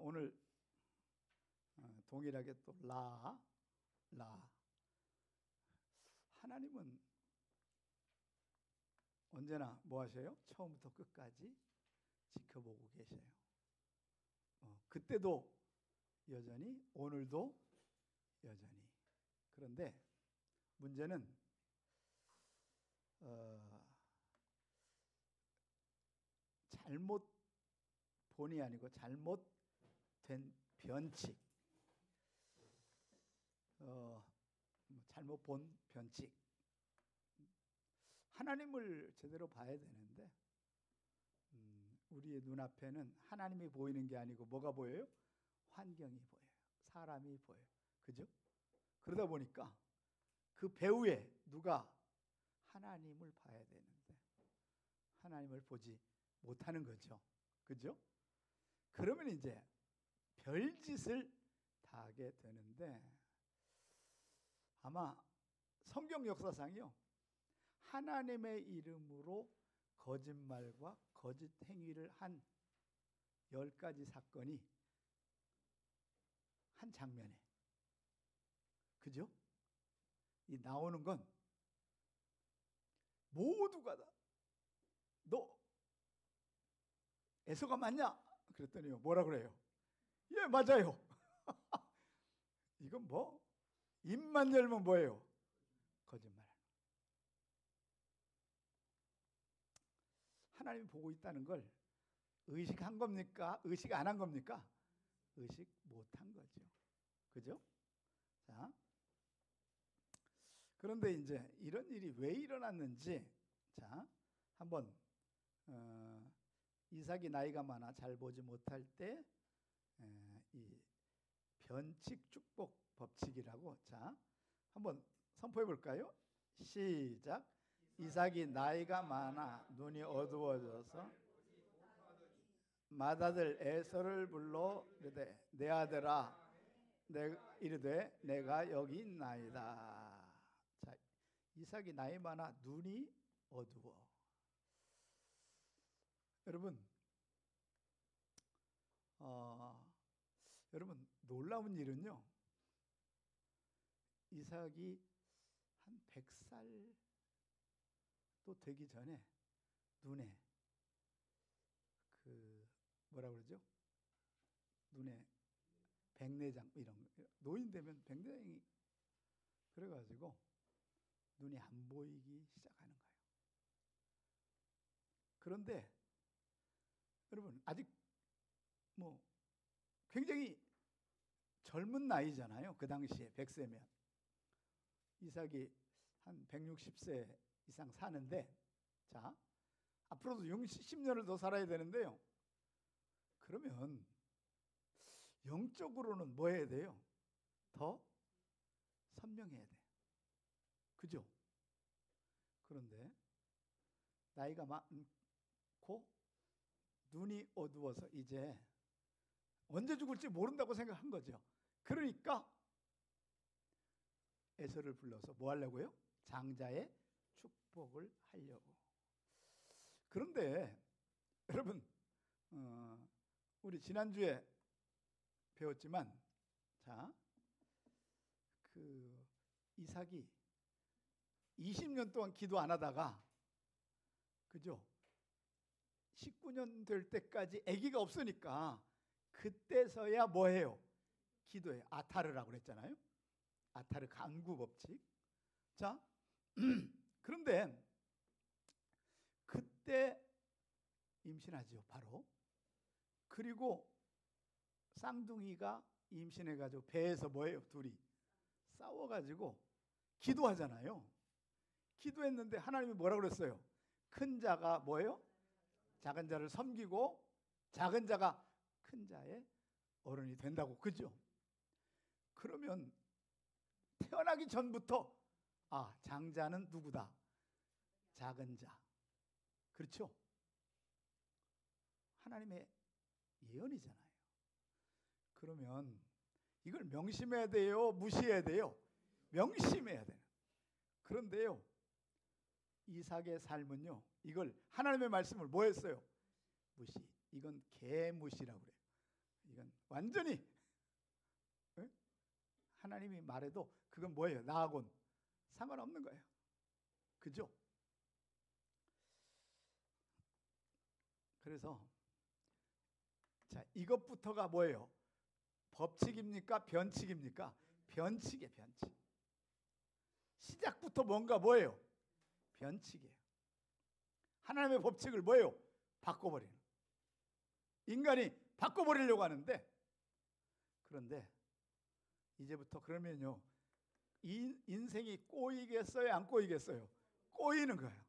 오늘 동일하게 또 하나님은 언제나 뭐 하셔요? 처음부터 끝까지 지켜보고 계셔요. 그때도 여전히, 오늘도 여전히. 그런데 문제는 잘못 본이 아니고 잘못된 변칙, 잘못 본 변칙. 하나님을 제대로 봐야 되는데 우리의 눈앞에는 하나님이 보이는 게 아니고 뭐가 보여요? 환경이 보여요. 사람이 보여요. 그죠? 그러다 보니까 그 배후에 누가 하나님을 봐야 되는데 하나님을 보지 못하는 거죠. 그죠? 그러면 이제 별짓을 다 하게 되는데, 아마 성경 역사상이요, 하나님의 이름으로 거짓말과 거짓 행위를 한 10가지 사건이 한 장면에, 그죠? 이 나오는 건 모두가 다 너 에서가 맞냐? 그랬더니요, 뭐라 그래요? 예, 맞아요. 이건 뭐 입만 열면 뭐예요? 거짓말. 하나님이 보고 있다는 걸 의식한 겁니까? 의식 안 한 겁니까? 의식 못한 거죠. 그죠? 자, 그런데 이제 이런 일이 왜 일어났는지, 자, 한번 이삭이 나이가 많아 잘 보지 못할 때 이 변칙 축복 법칙이라고, 자, 한번 선포해 볼까요? 시작. 이삭이 나이가 많아 눈이 어두워져서 맏아들 에서를 불러 이르되 내 아들아, 이르되 내가 여기 있나이다. 자, 이삭이 나이 많아 눈이 어두워. 여러분, 여러분, 놀라운 일은요, 이삭이 한 100살 또 되기 전에 눈에 뭐라 그러죠? 눈에 백내장, 이런 노인 되면 백내장이, 그래가지고 눈이 안 보이기 시작하는 거예요. 그런데 여러분, 아직 뭐 굉장히 젊은 나이잖아요. 그 당시에 100세면 이삭이 한 160세 이상 사는데, 자, 앞으로도 60년을 더 살아야 되는데요, 그러면 영적으로는 뭐 해야 돼요? 더 선명해야 돼. 그죠? 그런데 나이가 많고 눈이 어두워서 이제 언제 죽을지 모른다고 생각한 거죠. 그러니까 에서를 불러서 뭐 하려고요? 장자의 축복을 하려고. 그런데 여러분, 우리 지난주에 배웠지만, 자, 이삭이 20년 동안 기도 안 하다가, 그죠? 19년 될 때까지 아기가 없으니까 그때서야 뭐 해요? 기도해요. 아타르라고 그랬잖아요. 아타르 강구 법칙. 자, 그런데 그때 임신하죠, 바로. 그리고 쌍둥이가 임신해가지고 배에서 뭐예요? 둘이 싸워가지고 기도하잖아요. 기도했는데 하나님이 뭐라 그랬어요? 큰 자가 뭐예요? 작은 자를 섬기고 작은 자가 큰 자의 어른이 된다고. 그죠? 그러면 태어나기 전부터 장자는 누구다? 작은 자. 그렇죠? 하나님의 예언이잖아요. 그러면 이걸 명심해야 돼요? 무시해야 돼요? 명심해야 돼요. 그런데요, 이삭의 삶은요, 이걸 하나님의 말씀을 뭐 했어요? 무시. 이건 개무시라고 그래요. 이건 완전히 하나님이 말해도 그건 뭐예요? 나하고는 상관없는 거예요. 그죠? 그래서 자, 이것부터가 뭐예요? 법칙입니까? 변칙입니까? 변칙이에요. 변칙. 시작부터 뭔가 뭐예요? 변칙이에요. 하나님의 법칙을 뭐예요? 바꿔버리는. 인간이 바꿔버리려고 하는데, 그런데 이제부터 그러면요, 인생이 꼬이겠어요? 안 꼬이겠어요? 꼬이는 거예요.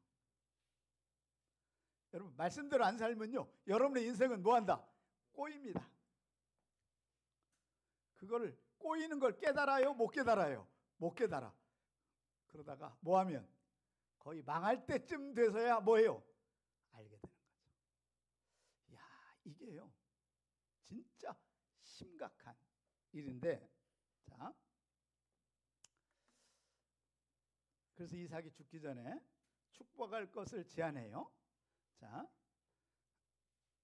여러분, 말씀대로 안 살면요, 여러분의 인생은 뭐한다? 꼬입니다. 그거를 꼬이는 걸 깨달아요? 못 깨달아요? 못 깨달아. 그러다가 뭐하면 거의 망할 때쯤 돼서야 뭐예요? 알게 되는 거죠. 야, 이게요, 진짜 심각한 일인데, 자, 그래서 이삭이 죽기 전에 축복할 것을 제안해요. 자,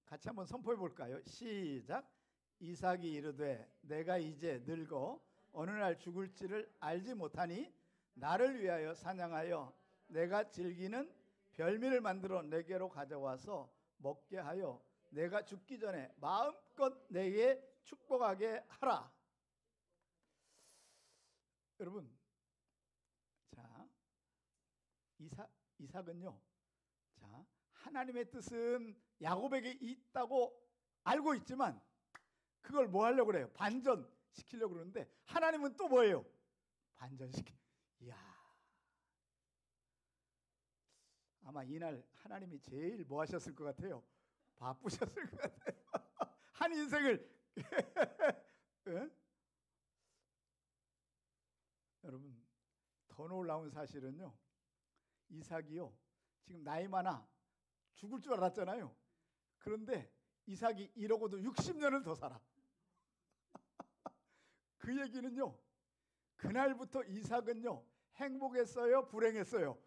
같이 한번 선포해 볼까요? 시작. 이삭이 이르되 내가 이제 늙어 어느 날 죽을지를 알지 못하니 나를 위하여 사냥하여 내가 즐기는 별미를 만들어 내게로 가져와서 먹게 하여 내가 죽기 전에 마음껏 내게 축복하게 하라. 여러분, 자, 이삭은요, 자, 하나님의 뜻은 야곱에게 있다고 알고 있지만 그걸 뭐 하려고 그래요? 반전시키려고 그러는데 하나님은 또 뭐예요? 반전시키. 이야, 아마 이날 하나님이 제일 뭐 하셨을 것 같아요? 바쁘셨을 것 같아요. 한 인생을 예? 여러분, 더 놀라운 사실은요, 이삭이요, 지금 나이 많아 죽을 줄 알았잖아요. 그런데 이삭이 이러고도 60년을 더 살아. 그 얘기는요, 그날부터 이삭은요, 행복했어요? 불행했어요?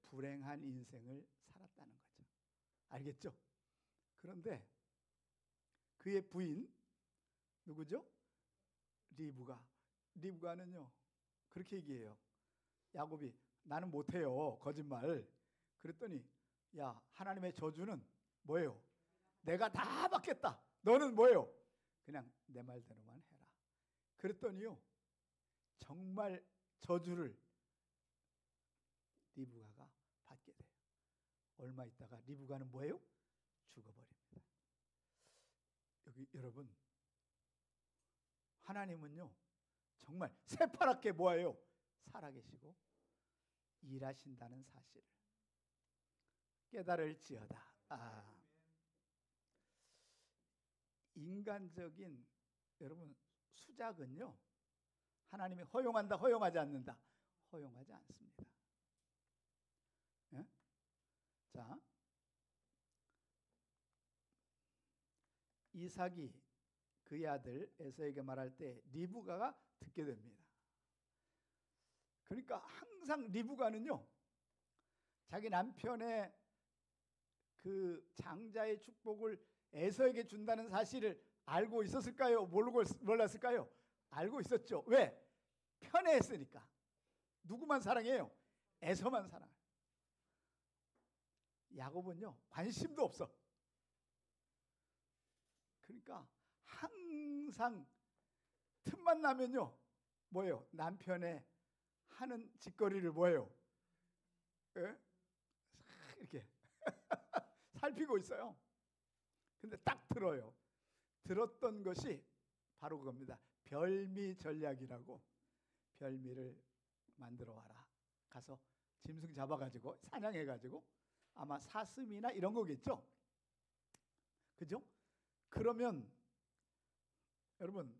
불행한 인생을 살았다는 거죠. 알겠죠? 그런데 그의 부인 누구죠? 리브가는요, 그렇게 얘기해요. 야곱이 나는 못해요, 거짓말. 그랬더니 야, 하나님의 저주는 뭐예요? 내가 다 받겠다. 너는 뭐예요? 그냥 내 말대로만 해라. 그랬더니요, 정말 저주를 리브가가 받게 돼요. 얼마 있다가 리브가는 뭐예요? 죽어버립니다. 여기 여러분, 하나님은요, 정말 새파랗게 뭐예요? 살아계시고 일하신다는 사실을 깨달을지어다. 인간적인 여러분 수작은요, 하나님이 허용한다, 허용하지 않는다? 허용하지 않습니다. 예? 자, 이삭이 그의 아들 에서에게 말할 때 리브가가 듣게 됩니다. 그러니까 항상 리브가는요, 자기 남편의 그 장자의 축복을 에서에게 준다는 사실을 알고 있었을까요? 몰랐을까요? 알고 있었죠. 왜? 편애했으니까. 누구만 사랑해요? 에서만 사랑해요. 야곱은요, 관심도 없어. 그러니까 항상 틈만 나면요, 뭐예요? 남편의 하는 짓거리를 뭐예요? 예? 이렇게 살피고 있어요. 근데 딱 들어요. 들었던 것이 바로 그겁니다. 별미 전략이라고. 별미를 만들어 와라. 가서 짐승 잡아가지고 사냥해가지고 아마 사슴이나 이런 거겠죠. 그죠? 그러면 여러분,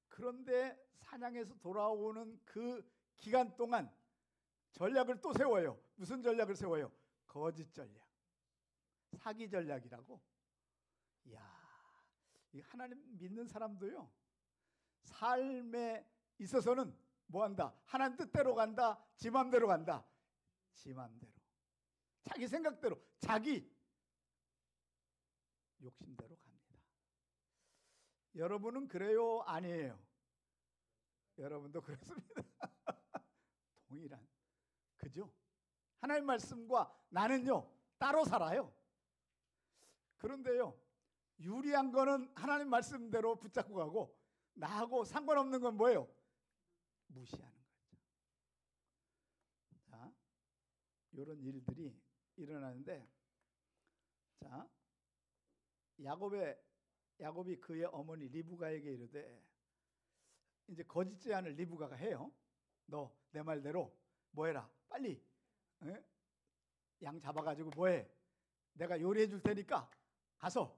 그런데 사냥해서 돌아오는 그 기간 동안 전략을 또 세워요. 무슨 전략을 세워요? 거짓 전략, 사기 전략이라고. 이야, 이 하나님 믿는 사람도요, 삶에 있어서는 뭐한다? 하나님 뜻대로 간다? 지 맘대로 간다? 지 맘대로, 자기 생각대로, 자기 욕심대로 갑니다. 여러분은 그래요? 아니에요? 여러분도 그렇습니다. 동일한, 그죠? 하나님 말씀과 나는요 따로 살아요. 그런데요 유리한 거는 하나님 말씀대로 붙잡고 가고 나하고 상관없는 건 뭐예요? 무시하는 거죠. 자, 이런 일들이 일어나는데, 자, 야곱이 그의 어머니 리브가에게 이르되, 이제 거짓 제안을 리브가가 해요. 너 내 말대로 뭐해라, 빨리 양 잡아가지고 뭐해, 내가 요리해 줄 테니까 가서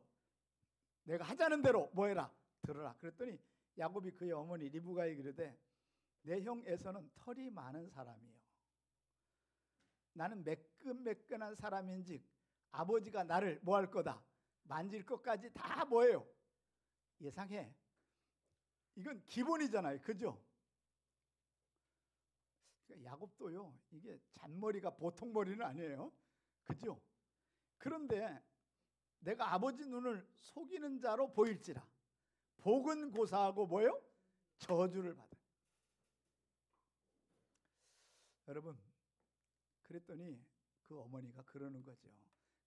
내가 하자는 대로 뭐해라, 들어라. 그랬더니 야곱이 그의 어머니 리브가에게 이르되, 내 형 에서는 털이 많은 사람이요, 나는 매끈매끈한 사람인즉 아버지가 나를 뭐 할 거다, 만질 것까지 다 뭐예요, 예상해. 이건 기본이잖아요, 그죠? 그러니까 야곱도요 이게 잔머리가 보통 머리는 아니에요, 그죠? 그런데 내가 아버지 눈을 속이는 자로 보일지라 복은 고사하고 뭐예요? 저주를 받아요. 여러분, 그랬더니 그 어머니가 그러는 거죠.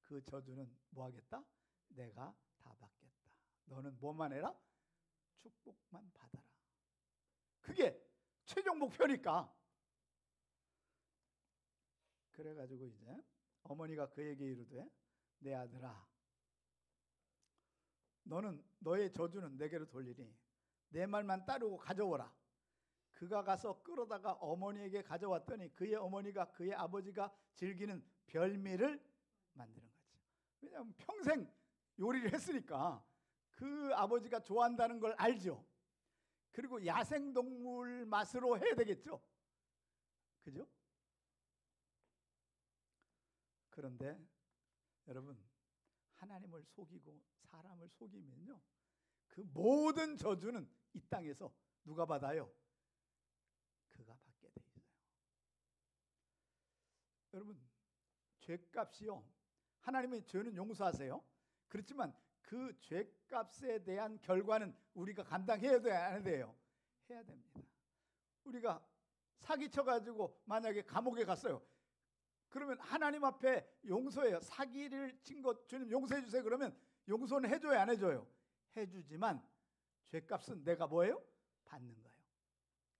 그 저주는 뭐 하겠다? 내가 다 받겠다. 너는 뭐만 해라? 축복만 받아라. 그게 최종 목표니까. 그래가지고 이제 어머니가 그에게 이르되, 내 아들아, 너는 너의 저주는 내게로 돌리니 내 말만 따르고 가져오라. 그가 가서 끌어다가 어머니에게 가져왔더니 그의 어머니가 그의 아버지가 즐기는 별미를 만드는 거죠. 왜냐하면 평생 요리를 했으니까 그 아버지가 좋아한다는 걸 알죠. 그리고 야생동물 맛으로 해야 되겠죠, 그죠? 그런데 여러분, 하나님을 속이고 사람을 속이면요 그 모든 저주는 이 땅에서 누가 받아요? 그가 받게 돼 있어요. 여러분, 죄값이요, 하나님의 죄는 용서하세요. 그렇지만 그 죄값에 대한 결과는 우리가 감당해야 돼요, 안 해야 돼요? 해야 됩니다. 우리가 사기쳐가지고 만약에 감옥에 갔어요. 그러면 하나님 앞에 용서해요. 사기를 친 것 주님 용서해 주세요. 그러면 용서는 해줘요, 안 해줘요? 해주지만 죄값은 내가 뭐예요? 받는 거예요.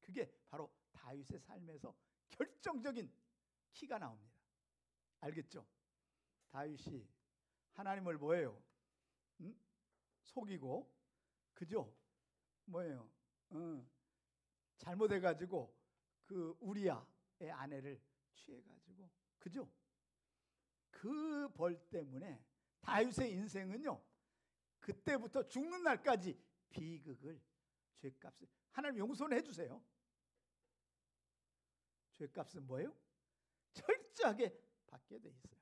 그게 바로 다윗의 삶에서 결정적인 키가 나옵니다. 알겠죠? 다윗이 하나님을 뭐예요? 속이고, 그죠? 뭐예요? 잘못해가지고 그 우리야의 아내를 취해가지고, 그죠? 그 벌 때문에 다윗의 인생은요 그때부터 죽는 날까지 비극을, 죄값을, 하나님 용서는 해주세요. 죄값은 뭐예요? 철저하게 받게 돼 있어요.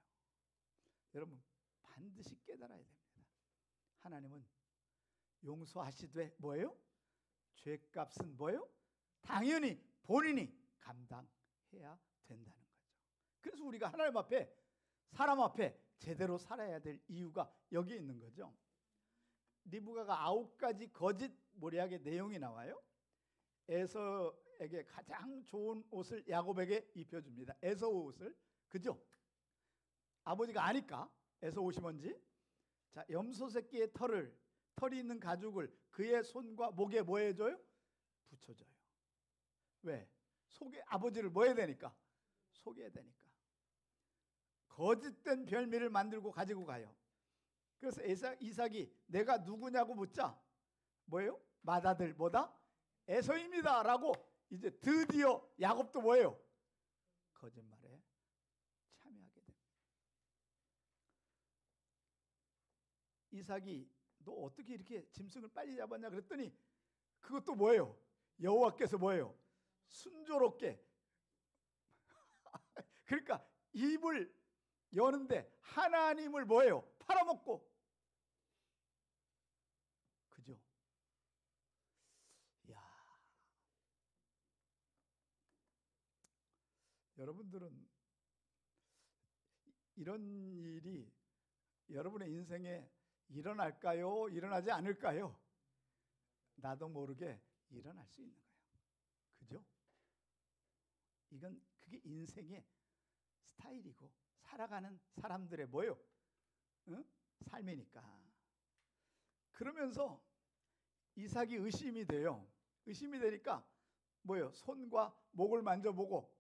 여러분, 반드시 깨달아야 됩니다. 하나님은 용서하시되 뭐예요? 죄값은 뭐예요? 당연히 본인이 감당해야 된다는 거죠. 그래서 우리가 하나님 앞에, 사람 앞에 제대로 살아야 될 이유가 여기 있는 거죠. 리브가가 9가지 거짓 모략의 내용이 나와요. 에서에게 가장 좋은 옷을 야곱에게 입혀줍니다. 에서의 옷을, 그죠? 아버지가 아니까 에서 옷이 뭔지. 자, 염소 새끼의 털이 있는 가죽을 그의 손과 목에 뭐 해줘요? 붙여줘요. 왜? 아버지를 뭐 해야 되니까? 속여야 되니까. 거짓된 별미를 만들고 가지고 가요. 그래서 이삭이 내가 누구냐고 묻자 뭐예요? 맏아들 뭐다? 에서입니다 라고 이제 드디어 야곱도 뭐예요? 거짓말에 참여하게 됩니다. 이삭이 너 어떻게 이렇게 짐승을 빨리 잡았냐 그랬더니 그것도 뭐예요? 여호와께서 뭐예요? 순조롭게 그러니까 입을 여는데 하나님을 뭐예요? 팔아먹고, 그죠? 야, 여러분들은 이런 일이 여러분의 인생에 일어날까요? 일어나지 않을까요? 나도 모르게 일어날 수 있는 거예요. 그죠? 그게 인생의 스타일이고 살아가는 사람들의 뭐예요? 응? 삶이니까. 그러면서 이삭이 의심이 돼요. 의심이 되니까 뭐예요? 손과 목을 만져보고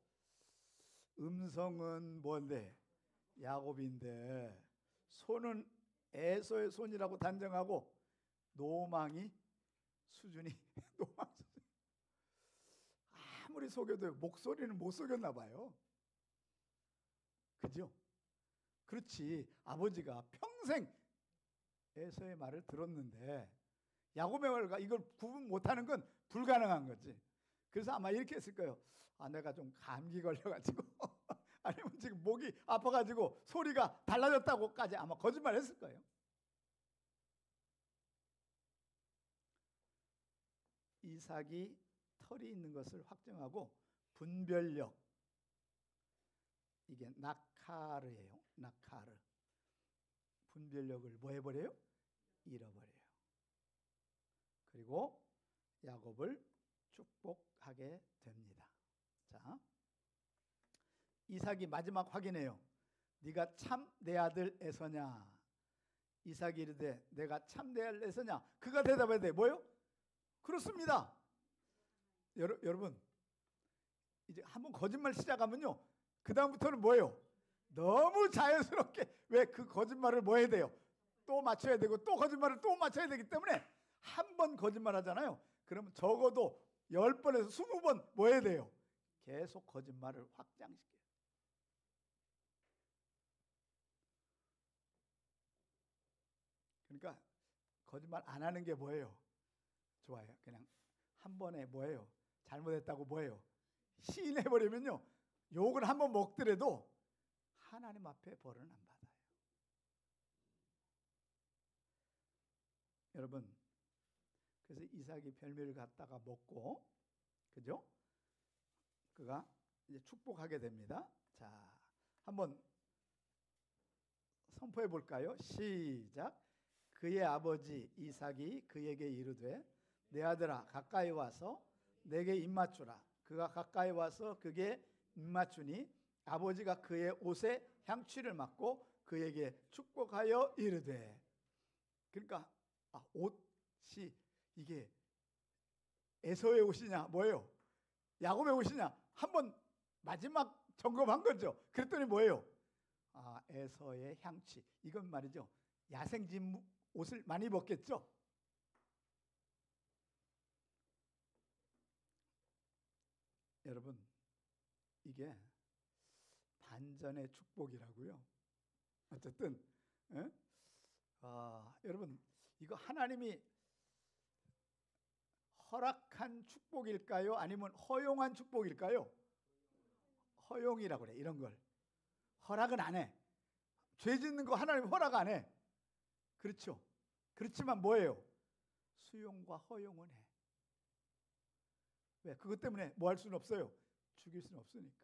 음성은 뭔데? 야곱인데 손은 에서의 손이라고 단정하고 노망이 수준이 노망 수준. 아무리 속여도 목소리는 못 속였나 봐요. 그죠? 그렇지. 아버지가 평생 에서의 말을 들었는데 야곱의 말과 이걸 구분 못하는 건 불가능한 거지. 그래서 아마 이렇게 했을 거예요. 내가 좀 감기 걸려가지고 아니면 지금 목이 아파가지고 소리가 달라졌다고까지 아마 거짓말 했을 거예요. 이삭이 털이 있는 것을 확정하고 분별력, 이게 나카르예요. 나카르. 분별력을 뭐 해버려요? 잃어버려요. 그리고 야곱을 축복하게 됩니다. 자, 이삭이 마지막 확인해요. 네가 참 내 아들 에서냐? 이삭이 이르되 내가 참 내 아들 에서냐? 그가 대답해야 돼. 뭐요? 그렇습니다. 여러분 이제 한번 거짓말 시작하면요, 그 다음부터는 뭐예요? 너무 자연스럽게 왜 그 거짓말을 뭐 해야 돼요? 또 맞춰야 되고 또 거짓말을 또 맞춰야 되기 때문에 한 번 거짓말 하잖아요. 그러면 적어도 10번에서 20번 뭐 해야 돼요? 계속 거짓말을 확장시켜요. 그러니까 거짓말 안 하는 게 뭐예요? 좋아요. 그냥 한 번에 뭐예요? 잘못했다고 뭐예요? 시인해버리면요, 욕을 한 번 먹더라도 하나님 앞에 벌은 안 받아요. 여러분, 그래서 이삭이 별미를 갖다가 먹고, 그죠? 그가 이제 축복하게 됩니다. 자, 한번 선포해 볼까요? 시작. 그의 아버지 이삭이 그에게 이르되 내 아들아 가까이 와서 내게 입맞추라. 그가 가까이 와서 그게 입맞추니 아버지가 그의 옷에 향취를 맡고 그에게 축복하여 이르되. 그러니까 옷이 이게 에서의 옷이냐 뭐예요? 야곱의 옷이냐 한번 마지막 점검한 거죠. 그랬더니 뭐예요? 에서의 향취. 이건 말이죠, 야생진 옷을 많이 입었겠죠. 여러분, 이게 반전의 축복이라고요. 어쨌든 여러분, 이거 하나님이 허락한 축복일까요? 아니면 허용한 축복일까요? 허용이라고 그래. 이런 걸 허락은 안 해. 죄 짓는 거 하나님 허락 안 해. 그렇죠. 그렇지만 뭐예요? 수용과 허용은 해. 왜? 그것 때문에 뭐 할 수는 없어요. 죽일 수는 없으니까.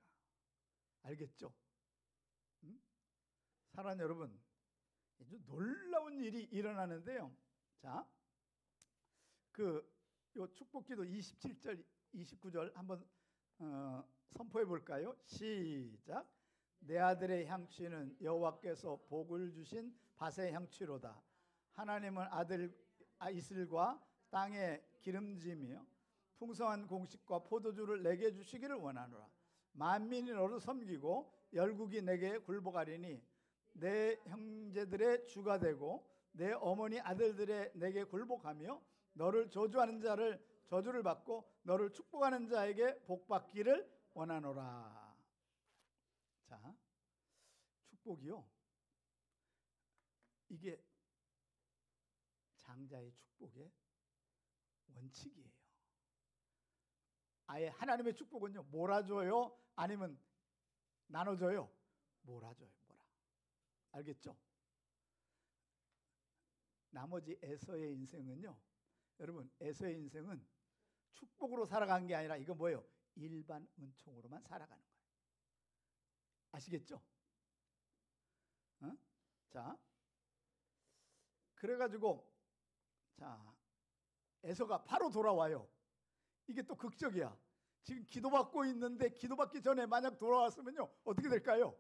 알겠죠? 사랑하는 여러분, 놀라운 일이 일어나는데요. 자, 요 축복기도 27절, 29절 한번 선포해 볼까요? 시작. 내 아들의 향취는 여호와께서 복을 주신 밭의 향취로다. 하나님은 아들 이슬과 땅의 기름짐이요 풍성한 공식과 포도주를 내게 주시기를 원하노라. 만민이 너를 섬기고 열국이 내게 굴복하리니 내 형제들의 주가 되고 내 어머니 아들들의 내게 굴복하며 너를 저주하는 자를 저주를 받고 너를 축복하는 자에게 복받기를 원하노라. 자, 축복이요, 이게 장자의 축복의 원칙이에요. 아예 하나님의 축복은요, 몰아줘요? 아니면 나눠줘요? 몰아줘요. 몰아. 알겠죠? 나머지 에서의 인생은요, 여러분, 에서의 인생은 축복으로 살아간 게 아니라 이거 뭐예요? 일반 은총으로만 살아가는 거예요. 아시겠죠? 자, 그래가지고 자, 에서가 바로 돌아와요. 이게 또 극적이야. 지금 기도받고 있는데 기도받기 전에 만약 돌아왔으면요 어떻게 될까요?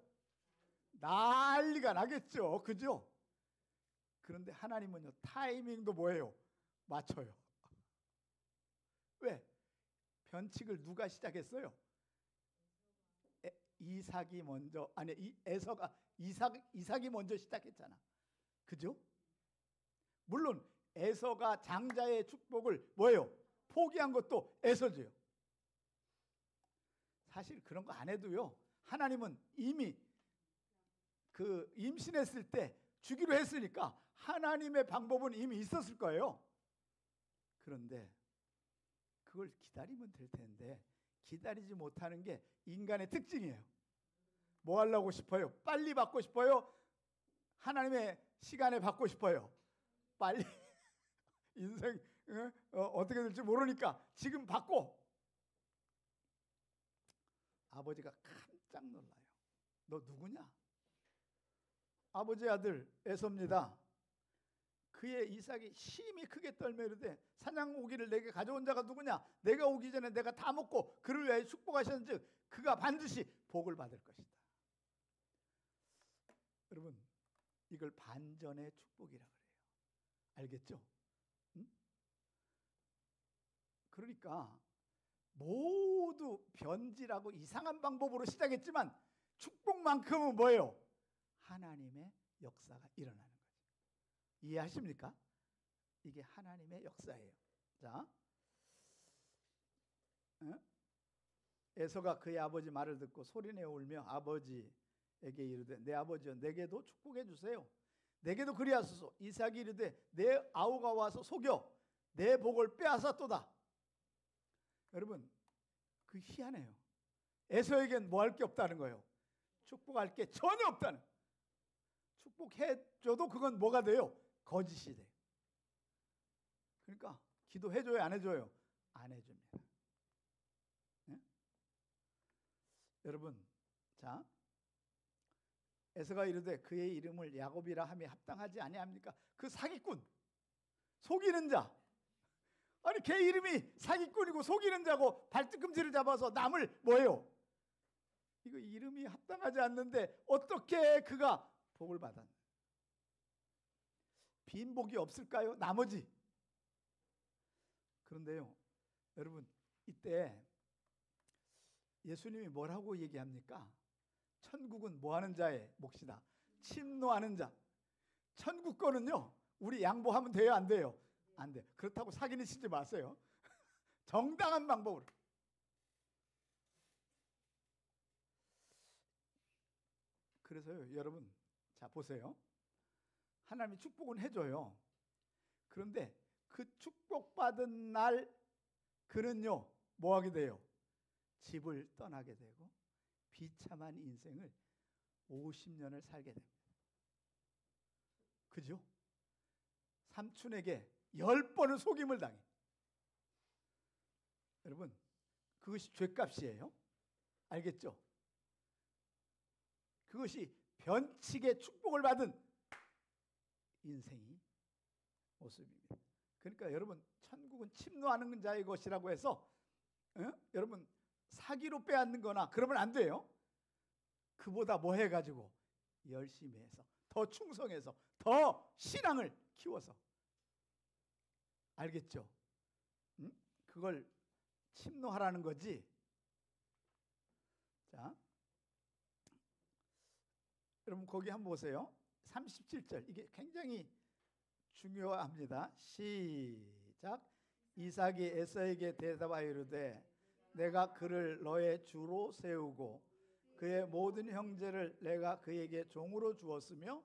난리가 나겠죠. 그죠? 그런데 하나님은요 타이밍도 뭐예요? 맞춰요. 왜? 변칙을 누가 시작했어요? 이삭이 먼저, 아니 에서가 이삭이 먼저 시작했잖아. 그죠? 물론 에서가 장자의 축복을 뭐예요? 포기한 것도 에서죠. 사실 그런 거 안 해도요 하나님은 이미 그 임신했을 때 주기로 했으니까 하나님의 방법은 이미 있었을 거예요. 그런데 그걸 기다리면 될 텐데 기다리지 못하는 게 인간의 특징이에요. 뭐 하려고 싶어요? 빨리 받고 싶어요? 하나님의 시간에 받고 싶어요? 빨리. 인생 어떻게 될지 모르니까 지금 받고. 아버지가 깜짝 놀라요. 너 누구냐? 아버지 아들 에서입니다. 그의 이삭이 심히 크게 떨며 이르되 사냥 오기를 내게 가져온 자가 누구냐? 내가 오기 전에 내가 다 먹고 그를 위하여 축복하셨은즉 그가 반드시 복을 받을 것이다. 여러분 이걸 반전의 축복이라 그래요. 알겠죠? 응? 그러니까 모두 변질하고 이상한 방법으로 시작했지만 축복만큼은 뭐예요? 하나님의 역사가 일어나는 거죠. 이해하십니까? 이게 하나님의 역사예요. 자, 에서가 그의 아버지 말을 듣고 소리내어 울며 아버지에게 이르되 내 아버지여 내게도 축복해 주세요. 내게도 그리하소서. 이삭이 이르되 내 아우가 와서 속여 내 복을 빼앗았도다. 여러분 그 희한해요. 에서에겐 뭐 할 게 없다는 거예요. 축복할 게 전혀 없다는. 축복해줘도 그건 뭐가 돼요? 거짓이 돼요. 그러니까 기도해줘요 안 해줘요? 안 해줍니다. 네? 여러분 자 에서가 이르되 그의 이름을 야곱이라 함이 합당하지 아니합니까? 그 사기꾼 속이는 자. 아니 걔 이름이 사기꾼이고 속이는 자고 발뒤꿈치를 잡아서 남을 뭐예요? 이거 이름이 합당하지 않는데 어떻게 그가 복을 받았나? 빈 복이 없을까요? 나머지. 그런데요 여러분 이때 예수님이 뭐라고 얘기합니까? 천국은 뭐하는 자의 몫이다. 침노하는 자. 천국 거는요 우리 양보하면 돼요 안 돼요? 안 돼. 그렇다고 사기는 치지 마세요. 정당한 방법으로. 그래서요 여러분 자 보세요. 하나님이 축복은 해줘요. 그런데 그 축복받은 날 그는요 뭐하게 돼요? 집을 떠나게 되고 비참한 인생을 50년을 살게 됩니다. 그죠? 삼촌에게 10번을 속임을 당해. 여러분 그것이 죄값이에요. 알겠죠? 그것이 변칙의 축복을 받은 인생이 모습입니다. 그러니까 여러분 천국은 침노하는 자의 것이라고 해서 여러분 사기로 빼앗는 거나 그러면 안 돼요. 그보다 뭐 해가지고 열심히 해서 더 충성해서 더 신앙을 키워서. 알겠죠? 그걸 침노하라는 거지. 자, 여러분 거기 한번 보세요. 37절 이게 굉장히 중요합니다. 시작. 이삭이 에서에게 대답하여 이르되 내가 그를 너의 주로 세우고 그의 모든 형제를 내가 그에게 종으로 주었으며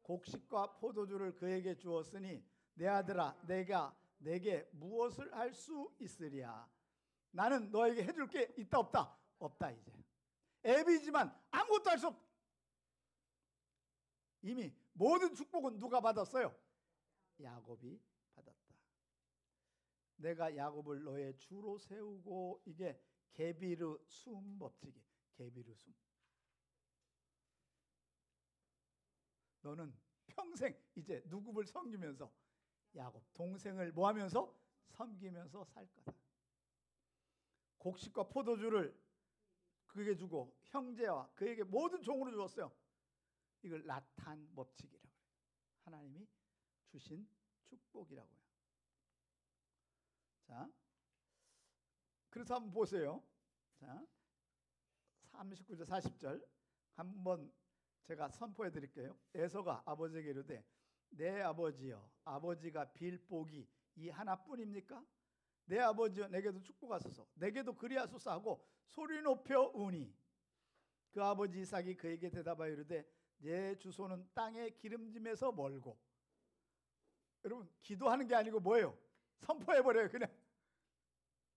곡식과 포도주를 그에게 주었으니 내 아들아 내가 내게 무엇을 할 수 있으랴. 나는 너에게 해줄 게 있다 없다? 없다. 이제 애비지만 아무것도 할 수 없다. 이미 모든 축복은 누가 받았어요? 야곱이 받았다. 내가 야곱을 너의 주로 세우고 이게 게비르 숨 법칙이 게비르 숨. 너는 평생 이제 누구를 섬기면서 야곱 동생을 뭐 하면서 섬기면서 살 거다. 곡식과 포도주를 그에게 주고 형제와 그에게 모든 종으로 주었어요. 이걸 나탄 법칙이라고 해요. 하나님이 주신 축복이라고요. 자, 그래서 한번 보세요. 자, 39절 40절 한번 제가 선포해 드릴게요. 에서가 아버지에게 이르되 내 아버지여, 아버지가 빌 복이 이 하나뿐입니까? 내 아버지여, 내게도 축복하소서, 내게도 그리하소서 하고 소리 높여 우니 그 아버지 이삭이 그에게 대답하여 이르되 내 주소는 땅의 기름짐에서 멀고. 여러분, 기도하는 게 아니고 뭐예요? 선포해 버려요. 그냥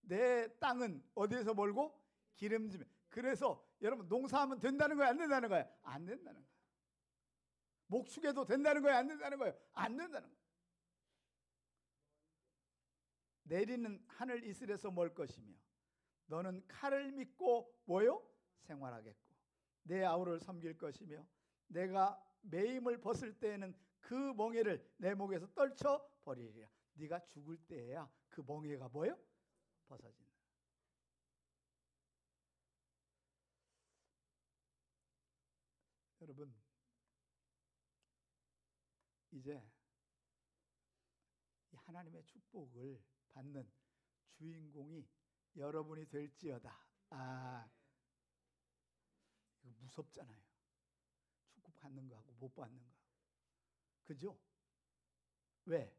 내 땅은 어디에서 멀고? 기름짐. 그래서 여러분, 농사하면 된다는 거예요, 안 된다는 거예요? 안 된다는 거예요. 목축해도 된다는 거예요, 안 된다는 거예요? 안 된다는 거예요. 내리는 하늘 이슬에서 멀 것이며 너는 칼을 믿고 뭐요? 생활하겠고 내 아우를 섬길 것이며 내가 매임을 벗을 때에는 그 멍에를 내 목에서 떨쳐 버리리라. 네가 죽을 때에야 그 멍에가 뭐요? 벗어진다. 여러분, 이제 이 하나님의 축복을 받는 주인공이 여러분이 될지어다. 이거 무섭잖아요. 축복 받는 거하고 못 받는 거. 그죠? 왜?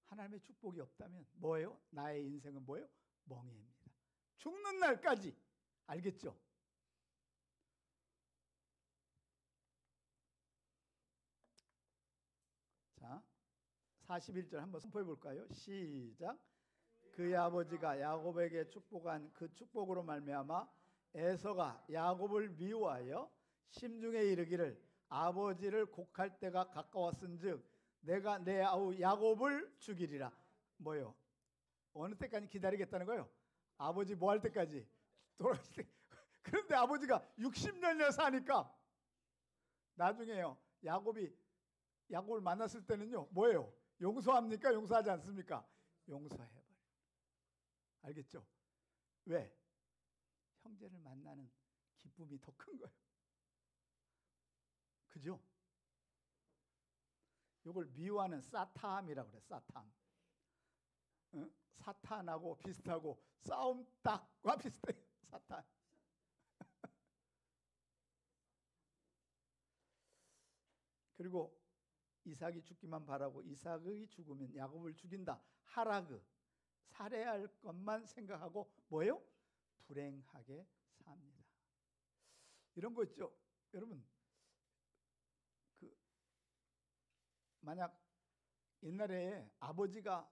하나님의 축복이 없다면 뭐예요? 나의 인생은 뭐예요? 멍해입니다. 죽는 날까지. 알겠죠? 자, 41절 한번 선포해 볼까요? 시작. 그의 아버지가 야곱에게 축복한 그 축복으로 말미암아 에서가 야곱을 미워하여 심중에 이르기를 아버지를 곡할 때가 가까웠은즉 내가 내 아우 야곱을 죽이리라. 뭐요? 어느 때까지 기다리겠다는 거예요? 아버지 뭐 할 때까지? 돌아가실 때. 그런데 아버지가 60년이나 사니까 나중에요, 야곱을 만났을 때는요, 뭐예요? 용서합니까? 용서하지 않습니까? 용서해버려요. 알겠죠? 왜? 형제를 만나는 기쁨이 더 큰 거예요. 그죠? 이걸 미워하는 사탐이라고 그래. 사탐. 사탄하고 비슷하고 싸움 딱과 비슷해요. 사탄. 그리고 이삭이 죽기만 바라고 이삭이 죽으면 야곱을 죽인다. 하라그, 살해할 것만 생각하고 뭐예요? 불행하게 삽니다. 이런 거 있죠. 여러분, 만약 옛날에 아버지가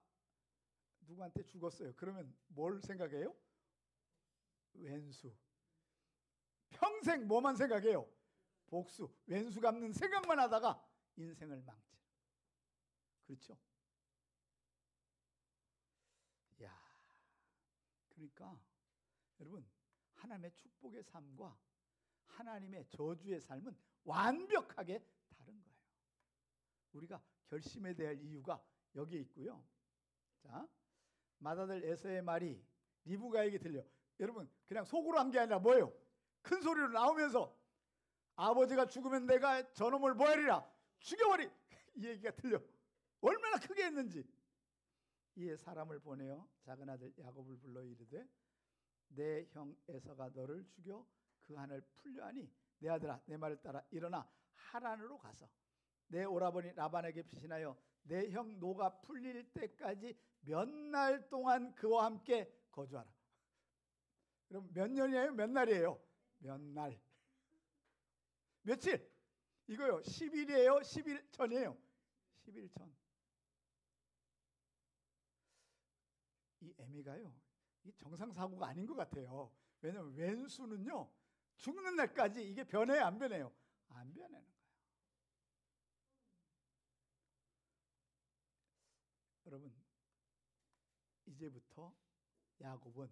누구한테 죽었어요. 그러면 뭘 생각해요? 왼수. 평생 뭐만 생각해요? 복수. 왼수 갚는 생각만 하다가 인생을 망쳐. 그렇죠? 야, 그러니까 여러분, 하나님의 축복의 삶과 하나님의 저주의 삶은 완벽하게 다른 거예요. 우리가 결심해야 될 이유가 여기에 있고요. 자, 맏아들 에서의 말이 리브가에게 들려. 여러분, 그냥 속으로 한 게 아니라 뭐예요? 큰 소리로 나오면서 아버지가 죽으면 내가 저놈을 뭐 하리라? 죽여버리. 이 얘기가 들려. 얼마나 크게 했는지. 이에 사람을 보내어 작은 아들 야곱을 불러 이르되 내 형 에서가 너를 죽여 그 한을 풀려하니 내 아들아, 내 말을 따라 일어나 하란으로 가서 내 오라버니 라반에게 피신하여 내 형 노가 풀릴 때까지 몇 날 동안 그와 함께 거주하라. 그럼 몇 년이에요? 몇 날이에요? 몇 날. 며칠? 이거요. 10일이에요? 10일 전이에요? 10일 전. 이 애미가요, 이 정상사고가 아닌 것 같아요. 왜냐하면 왼수는요, 죽는 날까지 이게 변해요, 안 변해요? 안 변하는 거예요. 여러분, 이제부터 야곱은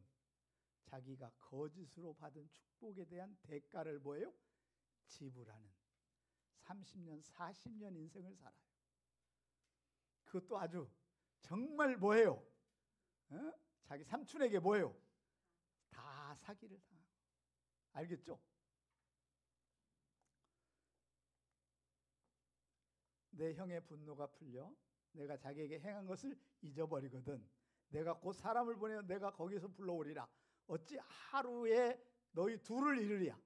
자기가 거짓으로 받은 축복에 대한 대가를 뭐예요? 지불하는 30년, 40년 인생을 살아요. 그것도 아주 정말 뭐예요? 자기 삼촌에게 뭐예요? 다 사기를 당하고. 알겠죠? 내 형의 분노가 풀려 내가 자기에게 행한 것을 잊어버리거든 내가 곧 사람을 보내어 내가 거기서 불러오리라. 어찌 하루에 너희 둘을 이르리야.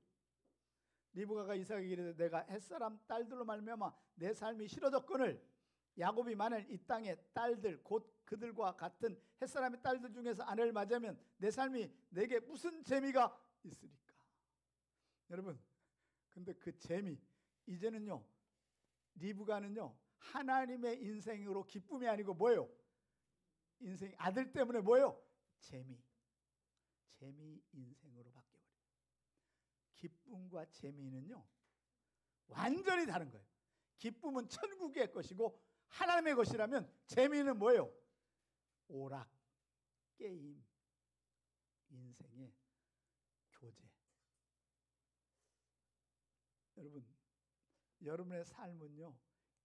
리브가가 이삭에게 이르되 내가 햇사람 딸들로 말미암아 내 삶이 싫어졌거늘 야곱이 만일 이 땅의 딸들 곧 그들과 같은 햇사람의 딸들 중에서 아내를 맞이하면 내 삶이 내게 무슨 재미가 있으리까. 여러분 근데 그 재미 이제는요 리브가는요 하나님의 인생으로 기쁨이 아니고 뭐예요? 인생 아들 때문에 뭐예요? 재미 인생으로 바뀌어버려요. 기쁨과 재미는요 완전히 다른 거예요. 기쁨은 천국의 것이고 하나님의 것이라면 재미는 뭐예요? 오락, 게임, 인생의 교제. 여러분, 여러분의 삶은요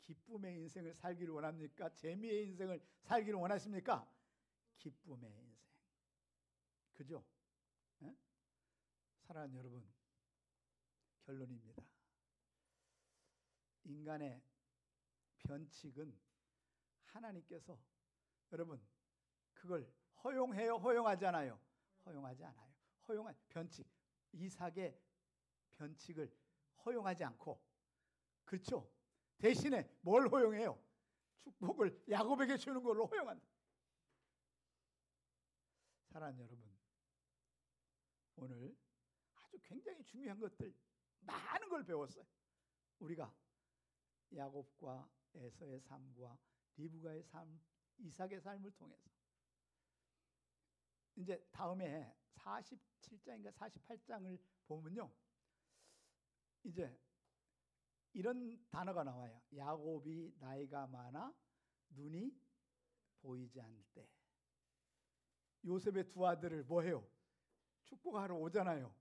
기쁨의 인생을 살기를 원합니까? 재미의 인생을 살기를 원하십니까? 기쁨의 인생. 그죠? 네? 사랑하는 여러분, 결론입니다. 인간의 변칙은 하나님께서 여러분 그걸 허용해요? 허용하지 않아요? 허용하지 않아요. 허용한 변칙, 이삭의 변칙을 허용하지 않고 그렇죠? 대신에 뭘 허용해요? 축복을 야곱에게 주는 걸로 허용한다. 사랑하는 여러분, 오늘 아주 굉장히 중요한 것들 많은 걸 배웠어요. 우리가 야곱과 에서의 삶과 리브가의 삶, 이삭의 삶을 통해서 이제 다음에 47장인가 48장을 보면요 이제 이런 단어가 나와요. 야곱이 나이가 많아 눈이 보이지 않을 때 요셉의 두 아들을 뭐해요? 축복하러 오잖아요.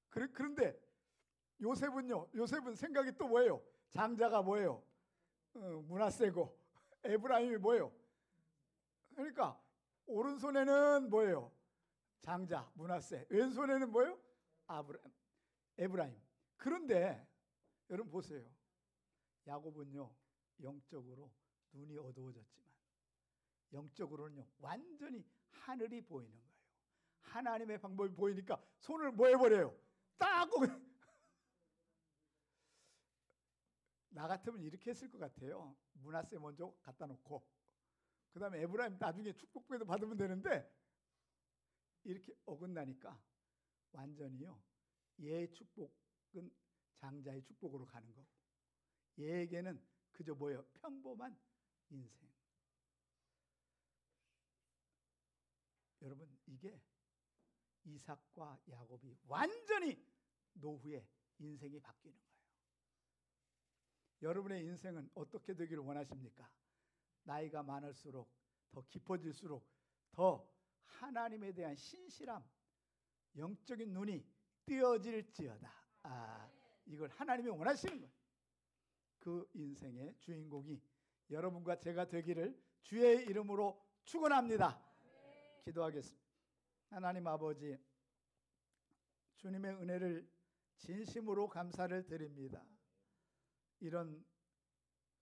그런데 요셉은 생각이 또 뭐예요? 장자가 뭐예요? 므낫세고 에브라임이 뭐예요? 그러니까 오른손에는 뭐예요? 장자 므낫세, 왼손에는 뭐예요? 에브라임. 그런데 여러분 보세요. 야곱은요 영적으로 눈이 어두워졌지만 영적으로는요 완전히 하늘이 보이는 거예요. 하나님의 방법이 보이니까 손을 뭐 해버려요? 딱 나 같으면 이렇게 했을 것 같아요. 므낫세 먼저 갖다 놓고 그 다음에 에브라임 나중에 축복도 받으면 되는데 이렇게 어긋나니까 완전히요 얘의 축복은 장자의 축복으로 가는 거고 얘에게는 그저 뭐예요? 평범한 인생. 여러분 이게 이삭과 야곱이 완전히 노후에 인생이 바뀌는 거예요. 여러분의 인생은 어떻게 되기를 원하십니까? 나이가 많을수록 더 깊어질수록 더 하나님에 대한 신실함, 영적인 눈이 띄어질지어다. 이걸 하나님이 원하시는 거예요. 그 인생의 주인공이 여러분과 제가 되기를 주의 이름으로 축원합니다. 기도하겠습니다. 하나님 아버지, 주님의 은혜를 진심으로 감사를 드립니다. 이런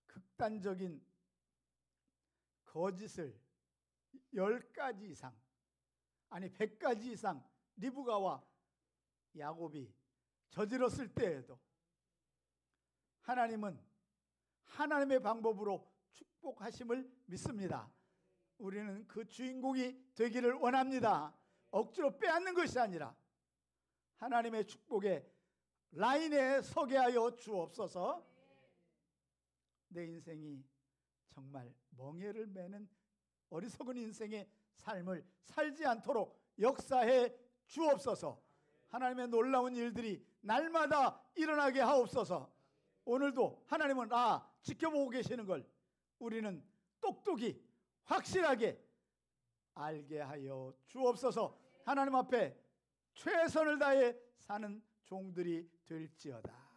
극단적인 거짓을 10가지 이상 아니 100가지 이상 리브가와 야곱이 저질렀을 때에도 하나님은 하나님의 방법으로 축복하심을 믿습니다. 우리는 그 주인공이 되기를 원합니다. 억지로 빼앗는 것이 아니라 하나님의 축복의 라인에 서게 하여 주옵소서. 내 인생이 정말 멍에를 매는 어리석은 인생의 삶을 살지 않도록 역사해 주옵소서. 하나님의 놀라운 일들이 날마다 일어나게 하옵소서. 오늘도 하나님은 지켜보고 계시는 걸 우리는 똑똑히 확실하게 알게 하여 주옵소서. 하나님 앞에 최선을 다해 사는 종들이 될지어다.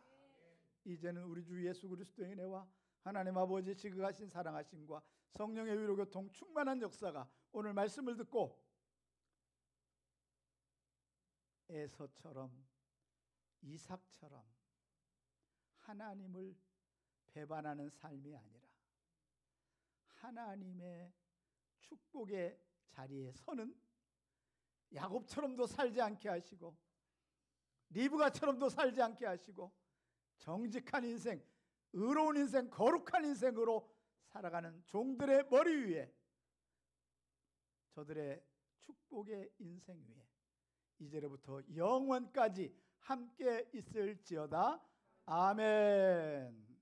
이제는 우리 주 예수 그리스도의 은혜와 하나님 아버지 지극하신 사랑하심과 성령의 위로교통 충만한 역사가 오늘 말씀을 듣고 에서처럼 이삭처럼 하나님을 배반하는 삶이 아니라 하나님의 축복의 자리에 서는 야곱처럼도 살지 않게 하시고 리브가처럼도 살지 않게 하시고 정직한 인생, 의로운 인생, 거룩한 인생으로 살아가는 종들의 머리 위에 저들의 축복의 인생 위에 이제로부터 영원까지 함께 있을지어다. 아멘.